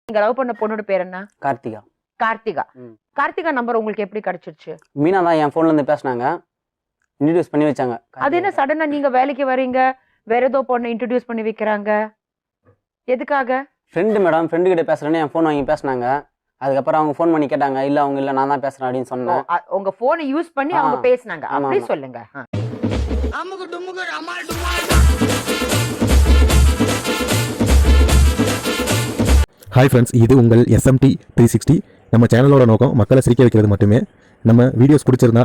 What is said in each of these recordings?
நீங்க லவ் பண்ண பொண்ணோட பேர் என்ன? கார்த்திகா. கார்த்திகா. கார்த்திகா நம்பர் உங்களுக்கு எப்படி கிடைச்சிருச்சு? மீனா தான் என் போன்ல இருந்து பேசினாங்க, இன்ட்ரோடியூஸ் பண்ணி வச்சாங்க. அது என்ன சடனா நீங்க வேலைக்கு வரீங்க, வேற ஏதோ பொண்ணை இன்ட்ரோடியூஸ் பண்ணி வைக்கிறாங்க, எதுக்காக? ஃப்ரெண்டு மேடம், ஃப்ரெண்டு கிட்ட பேசுறேன்னு என் ஃபோன் வாங்கி பேசினாங்க. அதுக்கப்புறம் அவங்க ஃபோன் பண்ணி கேட்டாங்க, இல்ல அவங்க இல்ல நான் தான் பேசுறேன் அப்படின்னு சொன்னேன். உங்க போனை யூஸ் பண்ணி அவங்க பேசினாங்க, அப்படி சொல்லுங்க. ஹாய் ஃப்ரெண்ட்ஸ், இது உங்கள் SMT 360. நம்ம சேனலோட நோக்கம் மக்களை சிரிக்க வைக்கிறது மட்டுமே. நம்ம வீடியோஸ் பிடிச்சிருந்தா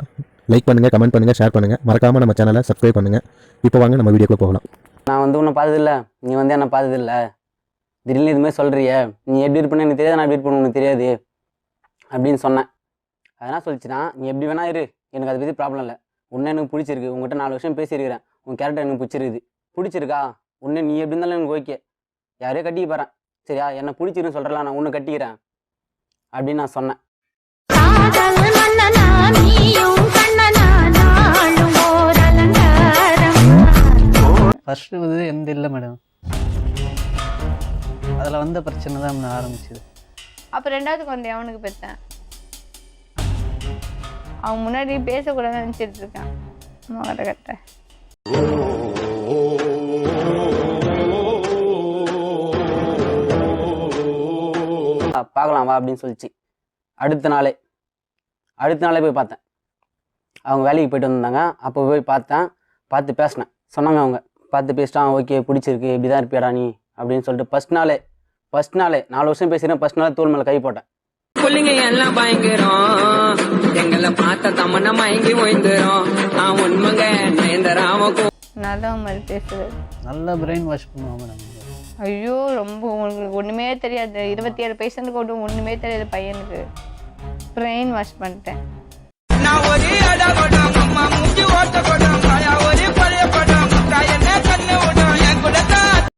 லைக் பண்ணுங்கள், கமெண்ட் பண்ணுங்கள், ஷேர் பண்ணுங்கள். மறக்காமல் நம்ம சேனலை சப்ஸ்கிரைப் பண்ணுங்கள். இப்போ வாங்க நம்ம வீடியோக்குள்ளே போகலாம். நான் வந்து உன்னை பார்த்ததில்ல, நீ வந்து என்ன பார்த்ததில்ல, திடீர்னு இதுமாதிரி சொல்கிறிய, நீ எப்படி இருப்பேன்னு எனக்கு தெரியாது, நான் எப்படி இருப்பேன்னு உனக்கு தெரியாது அப்படின்னு சொன்னேன். அதனால் சொல்லிச்சுன்னா, நீ எப்படி வேணா இரு, எனக்கு அதை பற்றி ப்ராப்ளம் இல்லை. உன்னை எனக்கு பிடிச்சிருக்கு, உங்கள்கிட்ட 4 வருஷம் பேசியிருக்கிறேன், உன் கேரக்டர் எனக்கு பிடிச்சிருக்கா, உன்னை நீ எப்படி இருந்தாலும் எனக்கு ஓகே, யாரையோ கட்டிக்க போகிறேன், சரியா, என்ன பிடிச்சிருன்னு சொல்கிறலாம், நான் ஒன்று கட்டிக்கிறேன் அப்படின்னு நான் சொன்னேன். ஃபர்ஸ்ட்டு வந்து எந்த இல்லை மேடம், அதில் வந்த பிரச்சனை தான் ஆரம்பிச்சுது. அப்போ 2வதுக்கு வந்து அவனுக்கு பெற்றேன். அவன் முன்னாடி பேசக்கூடாதுன்னு நினச்சிட்டு இருக்கான். மகட்ட கட்ட பார்க்கலாம் வா அப்படின்னு சொல்லிச்சு. அடுத்த நாளே போய் பார்த்தேன். அவங்க வேலைக்கு போயிட்டு வந்தாங்க. அப்போ போய் பார்த்து பேசினேன். சொன்னாங்க அவங்க, பார்த்து பேசிட்டான், ஓகே பிடிச்சிருக்கு, இப்படி தான் இருப்பியாடா நீ அப்படின்னு சொல்லிட்டு ஃபர்ஸ்ட் நாளே 4 வருஷம் பேசுகிறேன். ஃபர்ஸ்ட் நாளே தோல் மேலே கை போட்டேன். புள்ளிங்க எல்லாம் பயங்கரம், எங்களை பார்த்த தமன்னா மயங்கி ஓய்ந்துரும். நான் உண்மைங்க நேந்தராமக்கும் நல்லா மாதிரி பேசுறது, நல்லா பிரெயின் வாஷ் பண்ணுவாங்க நம்ம. ஐயோ ரொம்ப உங்களுக்கு ஒன்றுமே தெரியாது. 27 பேஷண்ட்டுக்கு ஒன்றுமே தெரியாது பையனுக்கு. பிரெயின் வாஷ் பண்ணிட்டேன். நான் ஒரே அடா கொண்டாங்க, அம்மா மூஞ்சி ஓட்ட கொண்டாங்க.